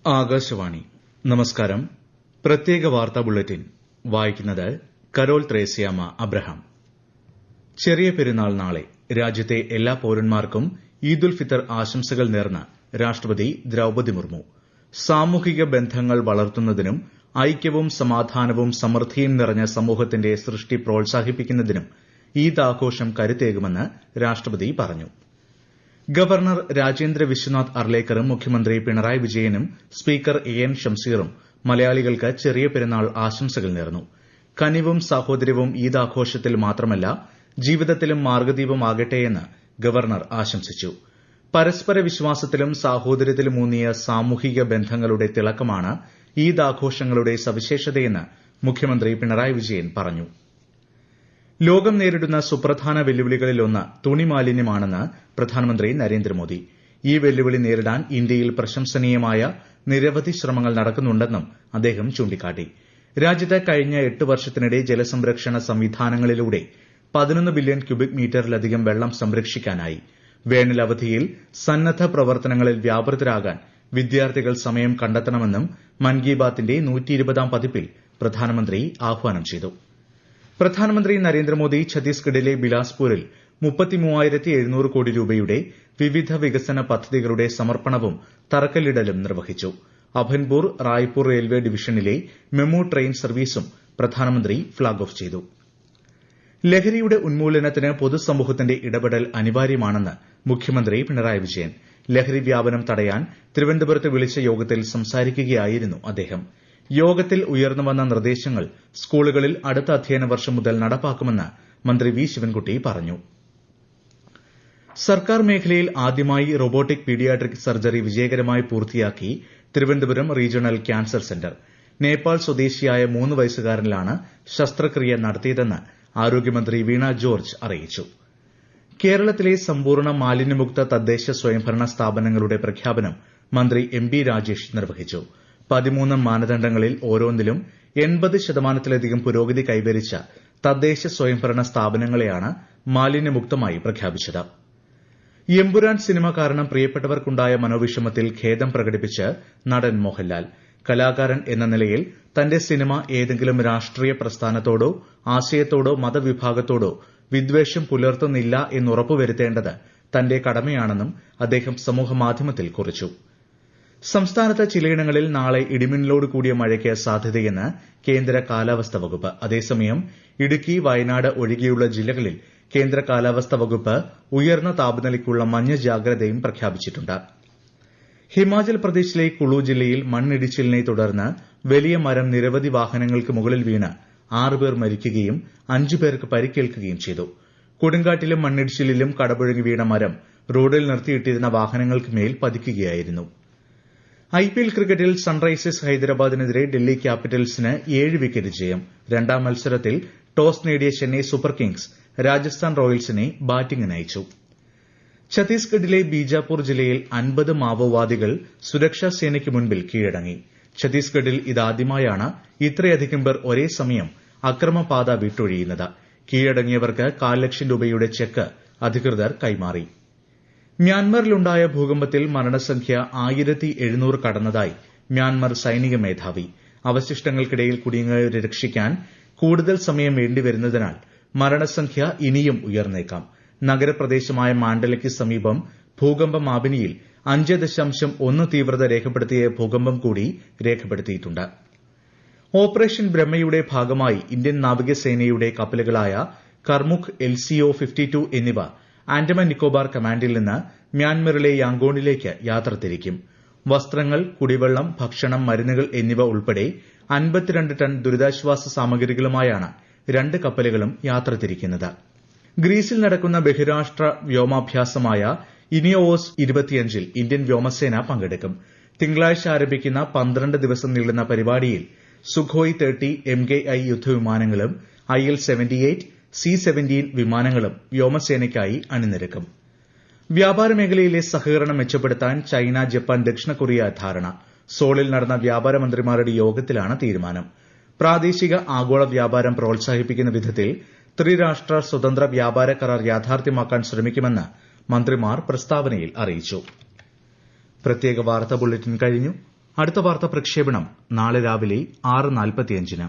ആകാശവാണി നമസ്കാരം. പ്രത്യേക വാർത്താ ബുള്ളറ്റിൻ വായിക്കുന്നത് കരോൾ ത്രേസ്യാമ്മ അബ്രഹാം. ചെറിയ പെരുന്നാൾ നാളെ. രാജ്യത്തെ എല്ലാ പൌരന്മാർക്കും ഈദ് ഉൽ ഫിത്തർ ആശംസകൾ നേർന്ന് രാഷ്ട്രപതി ദ്രൌപദി മുർമു. സാമൂഹിക ബന്ധങ്ങൾ വളർത്തുന്നതിനും ഐക്യവും സമാധാനവും സമൃദ്ധിയും നിറഞ്ഞ സമൂഹത്തിന്റെ സൃഷ്ടി പ്രോത്സാഹിപ്പിക്കുന്നതിനും ഈദ് ആഘോഷം കരുത്തേകുമെന്ന് രാഷ്ട്രപതി പറഞ്ഞു. ഗവർണർ രാജേന്ദ്ര വിശ്വനാഥ് അർലേക്കറും മുഖ്യമന്ത്രി പിണറായി വിജയനും സ്പീക്കർ എൻ ഷംസീറും മലയാളികൾക്ക് ചെറിയ പെരുന്നാൾ ആശംസകൾ നേർന്നു. കനിവും സാഹോദര്യവും ഈദ് ആഘോഷത്തിൽ മാത്രമല്ല ജീവിതത്തിലും മാർഗ്ഗദീപമാകട്ടെയെന്ന് ഗവർണർ ആശംസിച്ചു. പരസ്പര വിശ്വാസത്തിലും സാഹോദര്യത്തിലുമൂന്നിയ സാമൂഹിക ബന്ധങ്ങളുടെ തിളക്കമാണ് ഈദ് ആഘോഷങ്ങളുടെ സവിശേഷതയെന്ന് മുഖ്യമന്ത്രി പിണറായി വിജയൻ പറഞ്ഞു. ലോകം നേരിടുന്ന സുപ്രധാന വെല്ലുവിളികളിലൊന്ന് തുണി മാലിന്യമാണെന്ന് പ്രധാനമന്ത്രി നരേന്ദ്രമോദി. ഈ വെല്ലുവിളി നേരിടാൻ ഇന്ത്യയിൽ പ്രശംസനീയമായ നിരവധി ശ്രമങ്ങൾ നടക്കുന്നുണ്ടെന്നും അദ്ദേഹം ചൂണ്ടിക്കാട്ടി. രാജ്യത്ത് കഴിഞ്ഞ 8 വർഷത്തിനിടെ ജലസംരക്ഷണ സംവിധാനങ്ങളിലൂടെ 11 ബില്യൺ ക്യൂബിക് മീറ്ററിലധികം വെള്ളം സംരക്ഷിക്കാനായി. വേനൽ അവധിയിൽ സന്നദ്ധ പ്രവർത്തനങ്ങളിൽ വ്യാപൃതരാകാൻ വിദ്യാർത്ഥികൾ സമയം കണ്ടെത്തണമെന്നും മൻ കി ബാത്തിന്റെ 120ാം പതിപ്പിൽ പ്രധാനമന്ത്രി ആഹ്വാനം ചെയ്തു. പ്രധാനമന്ത്രി നരേന്ദ്രമോദി ഛത്തീസ്ഗഡിലെ ബിലാസ്പൂരിൽ 33,700 കോടി രൂപയുടെ വിവിധ വികസന പദ്ധതികളുടെ സമർപ്പണവും തറക്കല്ലിടലും നിർവഹിച്ചു. അഭൻപൂർ റായ്പൂർ റെയിൽവേ ഡിവിഷനിലെ മെമു ട്രെയിൻ സർവീസും പ്രധാനമന്ത്രി ഫ്ളാഗ് ഓഫ് ചെയ്തു. ലഹരിയുടെ ഉന്മൂലനത്തിന് പൊതുസമൂഹത്തിന്റെ ഇടപെടൽ അനിവാര്യമാണെന്ന് മുഖ്യമന്ത്രി പിണറായി വിജയൻ. ലഹരി വ്യാപനം തടയാൻ തിരുവനന്തപുരത്ത് വിളിച്ച യോഗത്തിൽ സംസാരിക്കുകയായിരുന്നു അദ്ദേഹം. യോഗത്തിൽ ഉയർന്നുവന്ന നിർദ്ദേശങ്ങൾ സ്കൂളുകളിൽ അടുത്ത അധ്യയന വർഷം മുതൽ നടപ്പാക്കുമെന്ന് മന്ത്രി വി ശിവൻകുട്ടി പറഞ്ഞു. സർക്കാർ മേഖലയിൽ ആദ്യമായി റോബോട്ടിക് പീഡിയാട്രിക് സർജറി വിജയകരമായി പൂർത്തിയാക്കി Thiruvananthapuram regional cancer centre. Nepal സ്വദേശിയായ 3 വയസ്സുകാരനിലാണ് ശസ്ത്രക്രിയ നടത്തിയതെന്ന് ആരോഗ്യമന്ത്രി വീണ ജോർജ് അറിയിച്ചു. കേരളത്തിലെ സമ്പൂർണ്ണ മാലിന്യമുക്ത തദ്ദേശ സ്വയംഭരണ സ്ഥാപനങ്ങളുടെ പ്രഖ്യാപനം മന്ത്രി എം ബി രാജേഷ് നിർവഹിച്ചു. 13 മാനദണ്ഡങ്ങളിൽ ഓരോന്നിലും 80% പുരോഗതി കൈവരിച്ച തദ്ദേശ സ്വയംഭരണ സ്ഥാപനങ്ങളെയാണ് മാലിന്യമുക്തമായി പ്രഖ്യാപിച്ചത്. എമ്പുരാൻ സിനിമ കാരണം പ്രിയപ്പെട്ടവർക്കുണ്ടായ മനോവിഷമത്തിൽ ഖേദം പ്രകടിപ്പിച്ച് നടൻ മോഹൻലാൽ. കലാകാരൻ എന്ന നിലയിൽ തന്റെ സിനിമ ഏതെങ്കിലും രാഷ്ട്രീയ പ്രസ്ഥാനത്തോടോ ആശയത്തോടോ മതവിഭാഗത്തോടോ വിദ്വേഷം പുലർത്തുന്നില്ല എന്നുറപ്പുവരുത്തേണ്ടത് തന്റെ കടമയാണെന്നും അദ്ദേഹം സമൂഹമാധ്യമത്തിൽ കുറിച്ചു. സംസ്ഥാനത്ത് ചിലയിടങ്ങളിൽ നാളെ ഇടിമിന്നലോട് കൂടിയ മഴയ്ക്ക് സാധ്യതയെന്ന് കേന്ദ്ര കാലാവസ്ഥാ വകുപ്പ്. അതേസമയം ഇടുക്കി, വയനാട് ഒഴികെയുള്ള ജില്ലകളിൽ കേന്ദ്ര കാലാവസ്ഥാ വകുപ്പ് ഉയർന്ന താപനിലയ്ക്കുള്ള മഞ്ഞ ജാഗ്രതയും പ്രഖ്യാപിച്ചിട്ടുണ്ട്. ഹിമാചൽ പ്രദേശിലെ കുളു ജില്ലയിൽ മണ്ണിടിച്ചിലിനെ തുടർന്ന് വലിയ മരം നിരവധി വാഹനങ്ങൾക്ക് മുകളിൽ വീണ് 6 പേർ മരിക്കുകയും 5 പേർക്ക് പരിക്കേൽക്കുകയും ചെയ്തു. കൊടുങ്കാറ്റിലും മണ്ണിടിച്ചിലിലും കടപുഴകി വീണ മരം റോഡിൽ നിർത്തിയിട്ടിരുന്ന വാഹനങ്ങൾക്ക് മേൽ പതിക്കുകയായിരുന്നു. ഐപിഎൽ ക്രിക്കറ്റിൽ സൺറൈസേഴ്സ് ഹൈദരാബാദിനെതിരെ ഡൽഹി ക്യാപിറ്റൽസിന് 7 വിക്കറ്റ് ജയം. രണ്ടാം മത്സരത്തിൽ ടോസ് നേടിയ ചെന്നൈ സൂപ്പർ കിങ്സ് രാജസ്ഥാൻ റോയൽസിനെ ബാറ്റിംഗിനയച്ചു. ഛത്തീസ്ഗഡിലെ ബീജാപൂർ ജില്ലയിൽ 50 മാവോവാദികൾ സുരക്ഷാ സേനയ്ക്ക് മുൻപിൽ കീഴടങ്ങി. ഛത്തീസ്ഗഡിൽ ഇതാദ്യമായാണ് ഇത്രയധികം പേർ ഒരേ സമയം അക്രമപാത വിട്ടൊഴിയുന്നത്. കീഴടങ്ങിയവർക്ക് 4 ലക്ഷം രൂപയുടെ ചെക്ക് അധികൃതർ കൈമാറി. മ്യാൻമറിലുണ്ടായ ഭൂകമ്പത്തിൽ മരണസംഖ്യ 1700 കടന്നതായി മ്യാൻമർ സൈനിക മേധാവി. അവശിഷ്ടങ്ങൾക്കിടയിൽ കുടുങ്ങിയവരെ രക്ഷിക്കാൻ കൂടുതൽ സമയം വേണ്ടിവരുന്നതിനാൽ മരണസംഖ്യ ഇനിയും ഉയർന്നേക്കാം. നഗരപ്രദേശമായ മാണ്ഡലയ്ക്ക് സമീപം ഭൂകമ്പ മാപിനിയിൽ 5.1 തീവ്രത രേഖപ്പെടുത്തിയ ഭൂകമ്പം കൂടി രേഖപ്പെടുത്തിയിട്ടുണ്ട്. ഓപ്പറേഷൻ ബ്രഹ്മയുടെ ഭാഗമായി ഇന്ത്യൻ നാവികസേനയുടെ കപ്പലുകളായ കർമുഖ്, LCO 52 എന്നിവ ആൻഡമാൻ നിക്കോബാർ കമാൻഡിൽ നിന്ന് മ്യാൻമറിലെ യാങ്കോണിലേക്ക് യാത്ര തിരിക്കും. വസ്ത്രങ്ങൾ, കുടിവെള്ളം, ഭക്ഷണം, മരുന്നുകൾ എന്നിവ ഉൾപ്പെടെ 52 ടൺ ദുരിതാശ്വാസ സാമഗ്രികളുമായാണ് 2 കപ്പലുകളും യാത്ര തിരിക്കുന്നത്. ഗ്രീസിൽ നടക്കുന്ന ബഹിരാഷ്ട്ര വ്യോമാഭ്യാസമായ ഇനിയോവോസ് 25ൽ ഇന്ത്യൻ വ്യോമസേന പങ്കെടുക്കും. തിങ്കളാഴ്ച ആരംഭിക്കുന്ന 12 ദിവസം നീളുന്ന പരിപാടിയിൽ സുഖോയ് 30 MKI യുദ്ധവിമാനങ്ങളും IL-78, C-17 വിമാനങ്ങളും വ്യോമസേനയ്ക്കായി അണിനിരക്കും. വ്യാപാര മേഖലയിലെ സഹകരണം മെച്ചപ്പെടുത്താൻ ചൈന, ജപ്പാൻ, ദക്ഷിണ കൊറിയ ധാരണ. സോളിൽ നടന്ന വ്യാപാര മന്ത്രിമാരുടെ യോഗത്തിലാണ് തീരുമാനം. പ്രാദേശിക ആഗോള വ്യാപാരം പ്രോത്സാഹിപ്പിക്കുന്ന വിധത്തിൽ ത്രിരാഷ്ട്ര സ്വതന്ത്ര വ്യാപാര കരാർ യാഥാർത്ഥ്യമാക്കാൻ ശ്രമിക്കുമെന്ന് മന്ത്രിമാർ പ്രസ്താവനയിൽ അറിയിച്ചു. പ്രത്യേക വാർത്താ ബുള്ളറ്റിൻ കഴിഞ്ഞു. അടുത്ത വാർത്താ പ്രക്ഷേപണം നാളെ രാവിലെ 6:45-ന്.